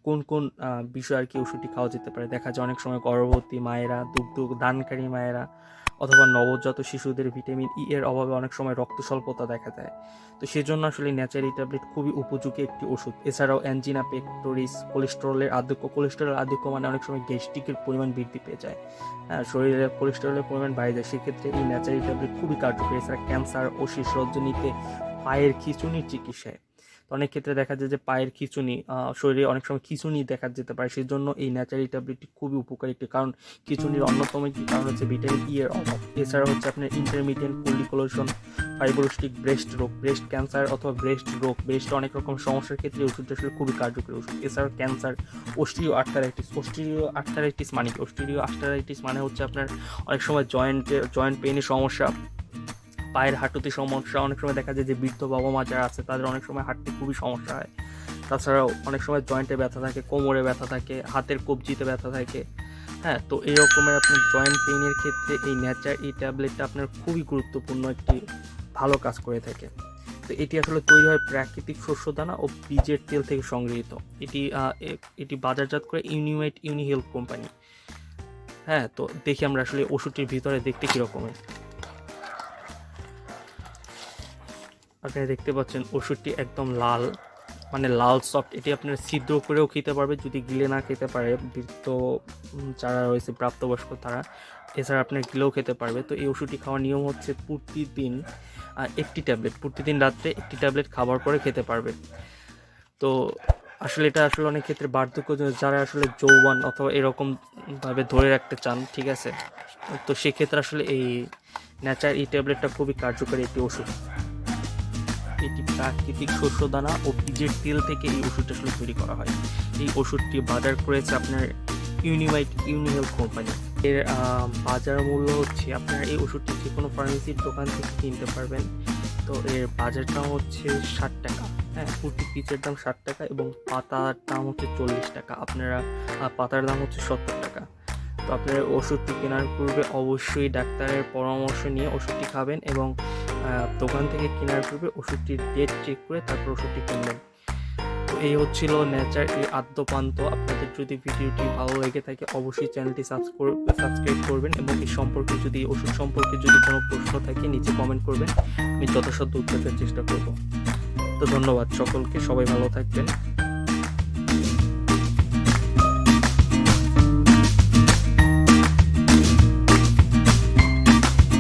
কোন কোন বিষয় আর কি ওষুধটি খাওয়া যেতে পারে। দেখা যায় অনেক সময় গর্ভবতী মায়েরা, দুগ্ধ দানকারী মায়েরা অথবা নবজাত শিশুদের ভিটামিন ই এর অভাবে অনেক সময় রক্ত স্বল্পতা দেখা যায়। তো সেজন্য আসলে ন্যাচার-ই ট্যাবলেট খুবই উপযোগী একটি ওষুধ। এছাড়াও অ্যাঞ্জিনা পেক্টোরিস, কোলেস্টেরলের আধিক্য মানে অনেক সময় গ্যাস্ট্রিকের পরিমাণ বৃদ্ধি পেয়ে যায়, হ্যাঁ, শরীরে কোলেস্টেরলের পরিমাণ বাড়ে যায়, সেক্ষেত্রে এই ন্যাচার-ই ট্যাবলেট খুবই কার্যকরী। এছাড়া ক্যান্সার ও শীর্ষরজনীতে পায়ের খিঁচুনির চিকিৎসায়, তো অনেক ক্ষেত্রে দেখা যায় যে পায়ের খিঁচুনি, শরীরে অনেক সময় খিঁচুনি দেখা যেতে পারে, সেই জন্য এই ন্যাচার-ই ট্যাবলেটটি খুবই উপকারী একটি কারণ। খিঁচুনির অন্যতম একটি কারণ হচ্ছে ভিটামিন ই এর অভাব। এছাড়া হচ্ছে আপনার ইন্টারমিডিয়েন্ট পলিকোলোশন, ফাইব্রোস্টিক ব্রেস্ট রোগ, ব্রেস্ট ক্যান্সার অথবা ব্রেস্ট রোগ, ব্রেস্ট অনেক রকম সমস্যার ক্ষেত্রে ওষুধটা আসলে খুবই কার্যকরী ওষুধ। এছাড়াও ক্যান্সার, অস্টিও আর্থারাইটিস মানে কি? অস্টিও আর্থারাইটিস মানে হচ্ছে আপনার অনেক সময় জয়েন্ট পেইনের সমস্যা, পায়ের হাঁটুতে সমস্যা, অনেক সময় দেখা যায় যে বৃদ্ধ বাবা মা যারা আছে তাদের অনেক সময় হাঁটতে খুবই সমস্যা হয়। তাছাড়াও অনেক সময় জয়েন্টে ব্যথা থাকে, কোমরে ব্যথা থাকে, হাতের কবজিতে ব্যথা থাকে, হ্যাঁ। তো এই রকমের আপনার জয়েন্ট পেইনের ক্ষেত্রে এই ন্যাচার-ই ট্যাবলেটটা আপনার খুবই গুরুত্বপূর্ণ একটি ভালো কাজ করে থাকে। তো এটি আসলে তৈরি হয় প্রাকৃতিক শস্যদানা ও বীজের তেল থেকে সংগৃহীত। এটি বাজারজাত করে ইউনিহেলথ কোম্পানি, হ্যাঁ। তো দেখি আমরা আসলে ওষুধটির ভিতরে দেখতে কীরকমের। আপনারা দেখতে পাচ্ছেন ওষুধটি একদম লাল, মানে লাল সফট। এটি আপনার ছিদ্র করেও খেতে পারবে যদি গিলে না খেতে পারে বৃদ্ধ যারা রয়েছে, প্রাপ্তবয়স্ক তারা। এছাড়া আপনার গিলেও খেতে পারবে। তো এই ওষুধটি খাওয়ার নিয়ম হচ্ছে প্রতিদিন একটি ট্যাবলেট, প্রতিদিন রাত্রে একটি ট্যাবলেট খাবার পরে খেতে পারবে। তো আসলে এটা আসলে অনেক ক্ষেত্রে বার্ধক্য যারা আসলে যৌবন অথবা এরকমভাবে ধরে রাখতে চান, ঠিক আছে, তো সেক্ষেত্রে আসলে এই ন্যাচার-ই ট্যাবলেটটা খুবই কার্যকরী একটি ওষুধ। এটি প্রাকৃতিক শস্যদানা ও বীজের তেল থেকে এই ওষুধটা আসলে তৈরি করা হয়। এই ওষুধটি বাজার করেছে আপনার ইউনিহেলথ কোম্পানি। এর বাজার মূল্য হচ্ছে, আপনার এই ওষুধটি যে কোনো ফার্মেসির দোকান থেকে কিনতে পারবেন। তো এর বাজারটা হচ্ছে 60 টাকা, হ্যাঁ, প্রতি পিসের দাম 60 টাকা এবং পাতার দাম হচ্ছে 40 টাকা। আপনারা পাতার দাম হচ্ছে 70 টাকা। তো আপনার ওষুধটি কেনার পূর্বে অবশ্যই ডাক্তারের পরামর্শ নিয়ে ওষুধটি খাবেন এবং দোকান থেকে কেনার পূর্বে ওষুধটির ডেট চেক করে তারপর ওষুধটি কিনবেন। তো এই হচ্ছিল ন্যাচার-ই আদ্যপান্ত। আপনাদের যদি ভিডিওটি ভালো লেগে থাকে অবশ্যই চ্যানেলটি সাবস্ক্রাইব করবেন এবং এই সম্পর্কে যদি ওষুধ সম্পর্কে যদি কোনো প্রশ্ন থাকে নিচে কমেন্ট করবেন, আমি যথাসাধ্য উত্তর দেওয়ার চেষ্টা করব। তো ধন্যবাদ সকলকে, সবাই ভালো থাকবেন।